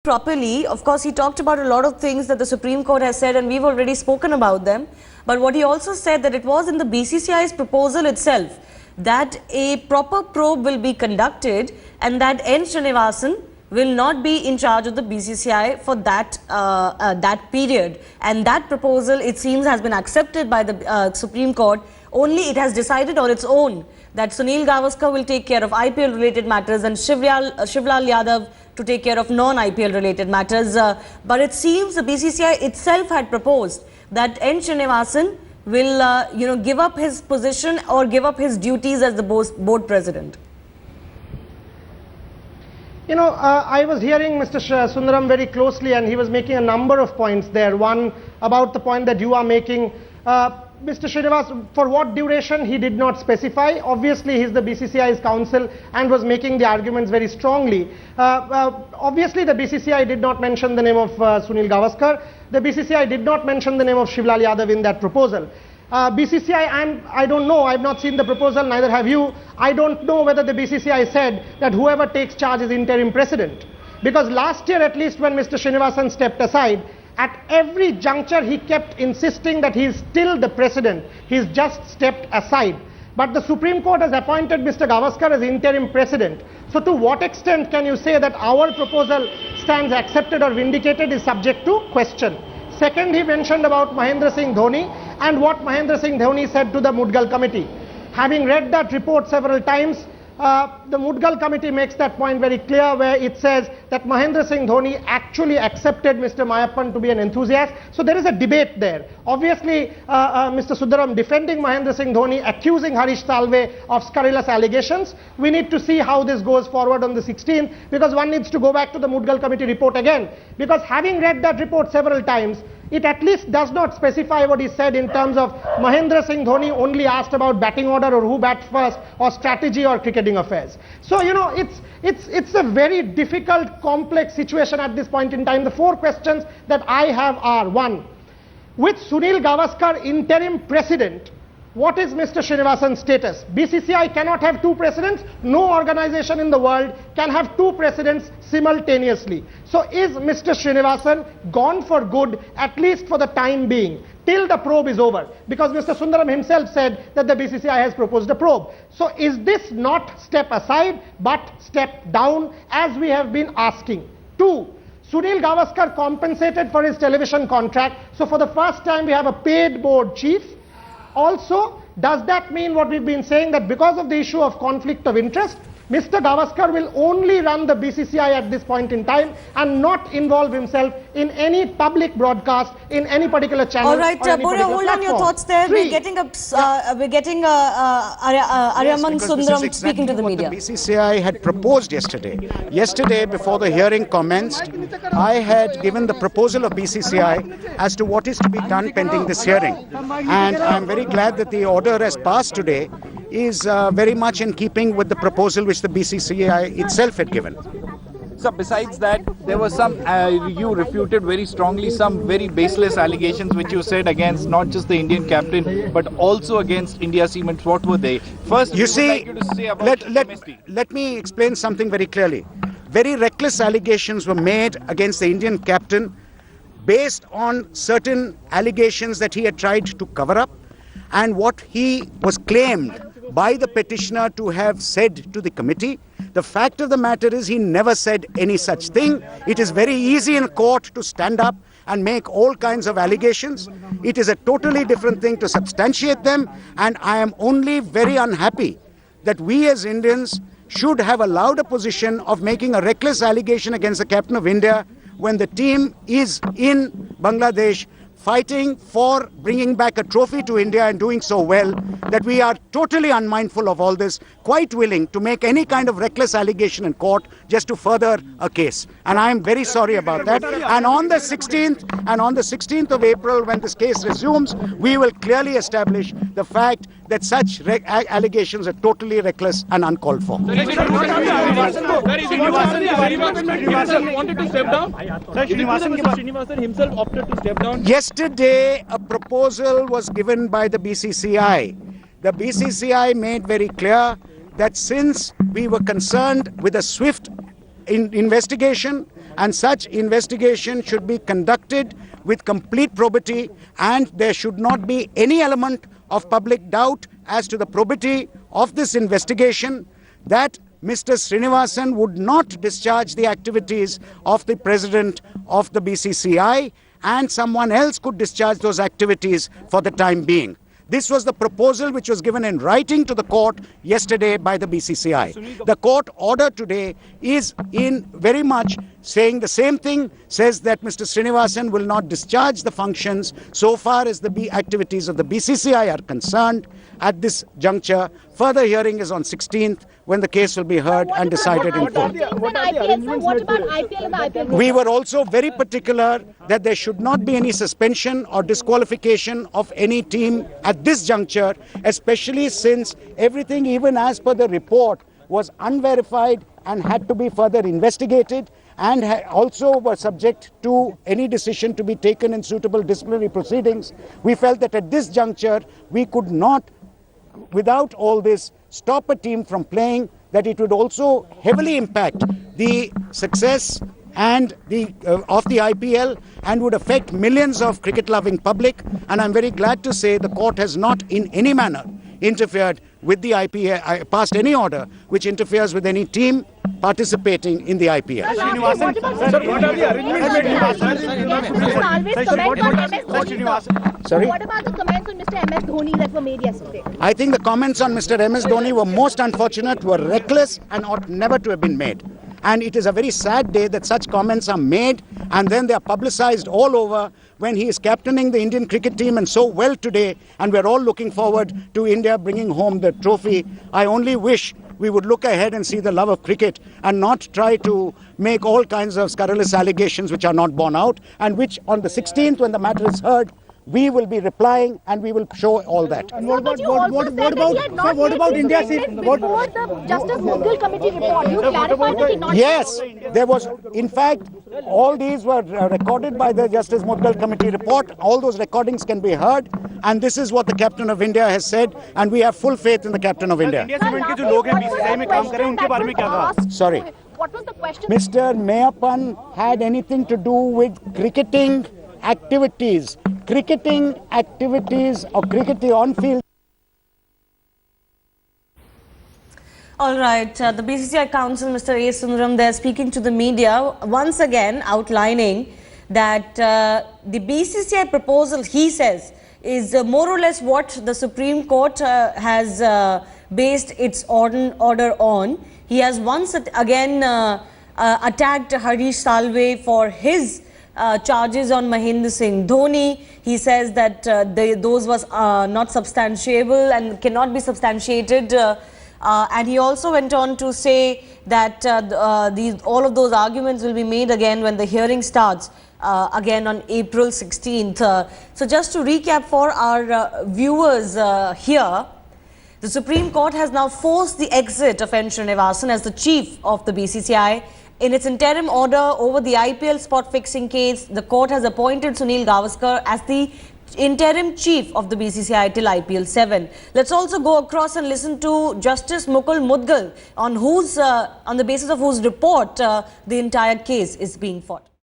properly. Of course, he talked about a lot of things that the Supreme Court has said, and we've already spoken about them. But what he also said that it was in the BCCI's proposal itself that a proper probe will be conducted and that N. Srinivasan will not be in charge of the BCCI for that period. And that proposal, it seems, has been accepted by the Supreme Court. Only it has decided on its own that Sunil Gavaskar will take care of IPL related matters and Shivlal Yadav to take care of non-IPL related matters. But it seems the BCCI itself had proposed that N. Srinivasan will give up his position or give up his duties as the board president. I was hearing Mr. Sundaram very closely, and he was making a number of points there. One, about the point that you are making. Mr. Srinivas, for what duration, he did not specify. Obviously, he's the BCCI's counsel and was making the arguments very strongly. Obviously, the BCCI did not mention the name of Sunil Gavaskar. The BCCI did not mention the name of Shivlal Yadav in that proposal. BCCI, I don't know, I've not seen the proposal, neither have you. I don't know whether the BCCI said that whoever takes charge is interim president. Because last year, at least when Mr. Srinivasan stepped aside, at every juncture he kept insisting that he is still the president. He's just stepped aside. But the Supreme Court has appointed Mr. Gavaskar as interim president. So to what extent can you say that our proposal stands accepted or vindicated is subject to question? Second, he mentioned about Mahendra Singh Dhoni and what Mahendra Singh Dhoni said to the Mudgal committee. Having read that report several times, the Mudgal committee makes that point very clear, where it says that Mahendra Singh Dhoni actually accepted Mr. Mayappan to be an enthusiast. So there is a debate there. Obviously, Mr. Sundaram defending Mahendra Singh Dhoni, accusing Harish Salve of scurrilous allegations. We need to see how this goes forward on the 16th, because one needs to go back to the Mudgal committee report again. Because having read that report several times, it at least does not specify what he said in terms of Mahendra Singh Dhoni only asked about batting order or who bats first or strategy or cricketing affairs. So, it's a very difficult, complex situation at this point in time. The four questions that I have are: one, with Sunil Gavaskar interim president, what is Mr. Srinivasan's status? BCCI cannot have two presidents. No organization in the world can have two presidents simultaneously. So is Mr. Srinivasan gone for good, at least for the time being, till the probe is over? Because Mr. Sundaram himself said that the BCCI has proposed a probe. So is this not step aside, but step down, as we have been asking? Two, Sunil Gavaskar compensated for his television contract. So for the first time, we have a paid board chief. Also, does that mean what we've been saying, that because of the issue of conflict of interest, Mr. Gavaskar will only run the BCCI at this point in time and not involve himself in any public broadcast in any particular channel? All right, Pura, hold on your thoughts there. We're getting Aryama Sundaram speaking to the media. The BCCI had proposed yesterday. Yesterday, before the hearing commenced, I had given the proposal of BCCI as to what is to be done pending this hearing. And I'm very glad that the order has passed today is very much in keeping with the proposal which the BCCI itself had given. So besides that, there was some, you refuted very strongly some very baseless allegations which you said against not just the Indian captain, but also against India Cements. What were they? First, you see, let me explain something very clearly. Very reckless allegations were made against the Indian captain based on certain allegations that he had tried to cover up, and what he was claimed by the petitioner to have said to the committee. The fact of the matter is he never said any such thing. It is very easy in court to stand up and make all kinds of allegations. It is a totally different thing to substantiate them, and I am only very unhappy that we as Indians should have allowed a position of making a reckless allegation against the captain of India when the team is in Bangladesh fighting for bringing back a trophy to India and doing so well, that we are totally unmindful of all this, quite willing to make any kind of reckless allegation in court just to further a case. And I am very sorry about that. And on the 16th of April, when this case resumes, we will clearly establish the fact that such allegations are totally reckless and uncalled for. Srinivasan wanted to step down? Srinivasan himself opted to step down? Yesterday, a proposal was given by the BCCI. The BCCI made very clear that since we were concerned with a swift investigation and such investigation should be conducted with complete probity, and there should not be any element of public doubt as to the probity of this investigation, that Mr. Srinivasan would not discharge the activities of the president of the BCCI, and someone else could discharge those activities for the time being. This was the proposal which was given in writing to the court yesterday by the BCCI. The court order today is in very much saying the same thing, says that Mr. Srinivasan will not discharge the functions so far as the activities of the BCCI are concerned at this juncture. Further hearing is on 16th, when the case will be heard and decided in full. What about IPL and the IPL? We were also very particular that there should not be any suspension or disqualification of any team at this juncture, especially since everything, even as per the report, was unverified and had to be further investigated, and also were subject to any decision to be taken in suitable disciplinary proceedings. We felt that at this juncture we could not, without all this, stop a team from playing, that it would also heavily impact the success and of the IPL and would affect millions of cricket-loving public. And I'm very glad to say the court has not in any manner interfered with the IPL, passed any order which interferes with any team participating in the IPL. Sorry? What about the comments on Mr. MS Dhoni that were made yesterday? I think the comments on Mr. MS Dhoni were most unfortunate, were reckless, and ought never to have been made. And it is a very sad day that such comments are made and then they are publicized all over when he is captaining the Indian cricket team and so well today, and we're all looking forward to India bringing home the trophy. I only wish we would look ahead and see the love of cricket and not try to make all kinds of scurrilous allegations which are not borne out, and which on the 16th, when the matter is heard, we will be replying and we will show all that. And what about India's before the Justice Mudgal Committee report? You clarified that he not. Yes, there was, in fact, all these were recorded by the Justice Mudgal Committee report. All those recordings can be heard, and this is what the Captain of India has said, and we have full faith in the Captain of India. Sorry. What was the question? Mr. Mayappan had anything to do with cricketing activities or cricketing on-field. All right, the BCCI Counsel, Mr. A. Sundaram, they're speaking to the media, once again outlining that the BCCI proposal, he says, is more or less what the Supreme Court has based its order on. He has once again attacked Harish Salve for his charges on Mahendra Singh Dhoni. He says that those was not substantiable and cannot be substantiated. And he also went on to say that all of those arguments will be made again when the hearing starts again on April 16th. So just to recap for our viewers here, the Supreme Court has now forced the exit of N. Srinivasan as the chief of the BCCI. In its interim order over the IPL spot fixing case, the court has appointed Sunil Gavaskar as the interim chief of the BCCI till IPL 7. Let's also go across and listen to Justice Mukul Mudgal, on the basis of whose report the entire case is being fought.